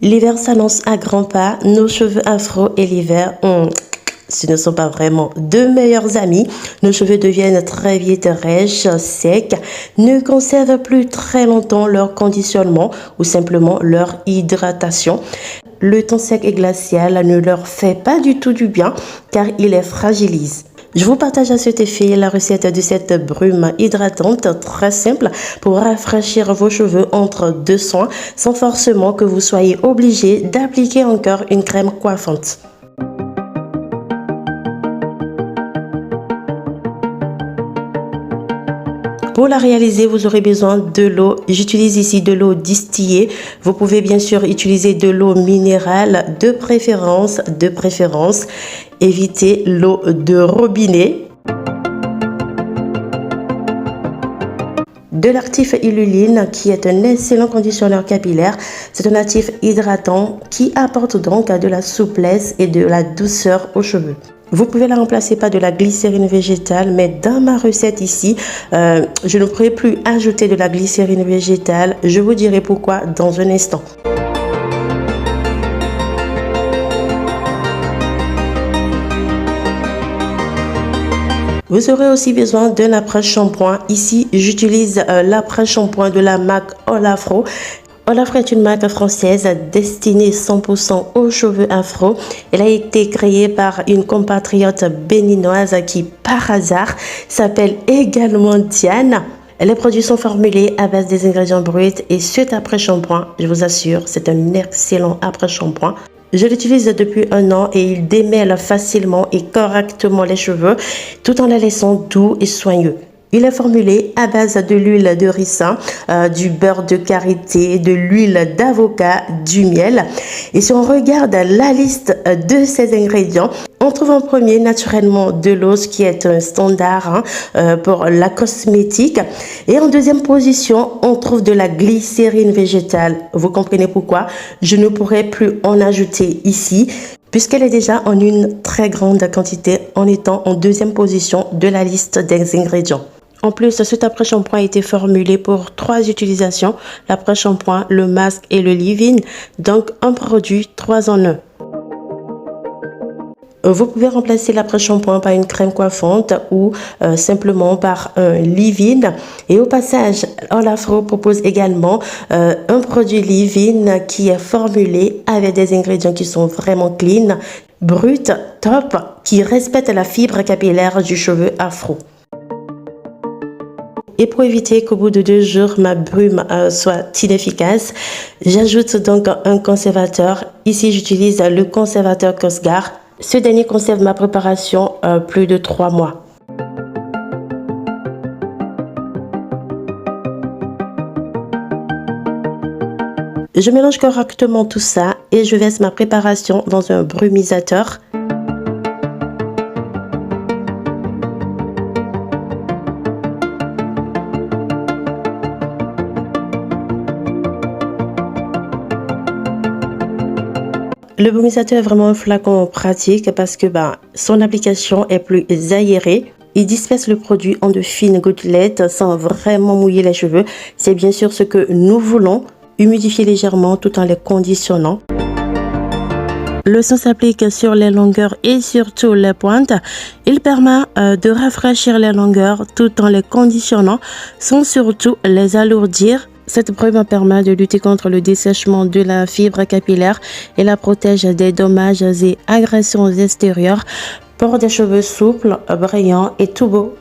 L'hiver s'annonce à grands pas, nos cheveux afro et l'hiver, ce ne sont pas vraiment deux meilleurs amis. Nos cheveux deviennent très vite rêches, secs, ne conservent plus très longtemps leur conditionnement ou simplement leur hydratation. Le temps sec et glacial ne leur fait pas du tout du bien car il les fragilise. Je vous partage à cet effet la recette de cette brume hydratante très simple pour rafraîchir vos cheveux entre deux soins sans forcément que vous soyez obligé d'appliquer encore une crème coiffante. Pour la réaliser, vous aurez besoin de l'eau. J'utilise ici de l'eau distillée. Vous pouvez bien sûr utiliser de l'eau minérale de préférence. Évitez l'eau de robinet. De l'actif Illuline qui est un excellent conditionneur capillaire. C'est un actif hydratant qui apporte donc de la souplesse et de la douceur aux cheveux. Vous pouvez la remplacer par de la glycérine végétale, mais dans ma recette ici, je ne pourrai plus ajouter de la glycérine végétale. Je vous dirai pourquoi dans un instant. Vous aurez aussi besoin d'un après-shampoing. Ici, j'utilise l'après-shampoing de la marque Olafro. Olafro est une marque française destinée 100% aux cheveux afro. Elle a été créée par une compatriote béninoise qui, par hasard, s'appelle également Diane. Les produits sont formulés à base des ingrédients bruts et cet après-shampoing, je vous assure, c'est un excellent après-shampoing. Je l'utilise depuis un an et il démêle facilement et correctement les cheveux tout en les laissant doux et soigneux. Il est formulé à base de l'huile de ricin, du beurre de karité, de l'huile d'avocat, du miel. Et si on regarde la liste de ces ingrédients, on trouve en premier naturellement de l'eau, ce qui est un standard pour la cosmétique. Et en deuxième position, on trouve de la glycérine végétale. Vous comprenez pourquoi je ne pourrais plus en ajouter ici, puisqu'elle est déjà en une très grande quantité en étant en deuxième position de la liste des ingrédients. En plus, cet après-shampoing a été formulé pour 3 utilisations, l'après-shampoing, le masque et le leave-in, donc un produit 3 en 1. Vous pouvez remplacer l'après-shampoing par une crème coiffante ou simplement par un leave-in. Et au passage, Olafro propose également un produit leave-in qui est formulé avec des ingrédients qui sont vraiment clean, bruts, top, qui respectent la fibre capillaire du cheveu afro. Et pour éviter qu'au bout de 2 jours, ma brume soit inefficace, j'ajoute donc un conservateur. Ici, j'utilise le conservateur Cosgar. Ce dernier conserve ma préparation plus de 3 mois. Je mélange correctement tout ça et je verse ma préparation dans un brumisateur. Le brumisateur est vraiment un flacon pratique parce que son application est plus aérée. Il disperse le produit en de fines gouttelettes sans vraiment mouiller les cheveux. C'est bien sûr ce que nous voulons, humidifier légèrement tout en les conditionnant. Le son s'applique sur les longueurs et surtout les pointes. Il permet de rafraîchir les longueurs tout en les conditionnant sans surtout les alourdir. Cette brume permet de lutter contre le dessèchement de la fibre capillaire et la protège des dommages et agressions extérieures pour des cheveux souples, brillants et tout beaux.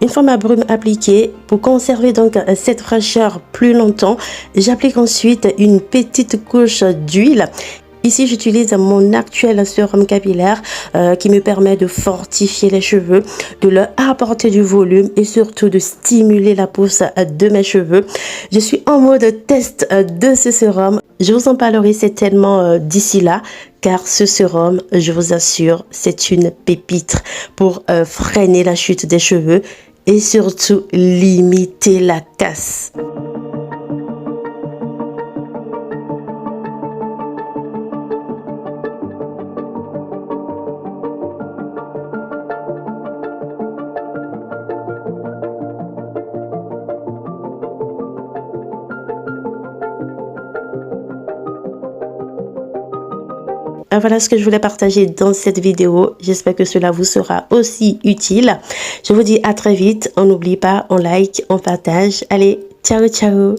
Une fois ma brume appliquée, pour conserver donc cette fraîcheur plus longtemps, j'applique ensuite une petite couche d'huile. Ici, j'utilise mon actuel sérum capillaire qui me permet de fortifier les cheveux, de leur apporter du volume et surtout de stimuler la pousse de mes cheveux. Je suis en mode test de ce sérum. Je vous en parlerai certainement d'ici là, car ce sérum, je vous assure, c'est une pépite pour freiner la chute des cheveux et surtout limiter la casse. Voilà ce que je voulais partager dans cette vidéo. J'espère que cela vous sera aussi utile. Je vous dis à très vite. On n'oublie pas, on like, on partage. Allez, ciao, ciao.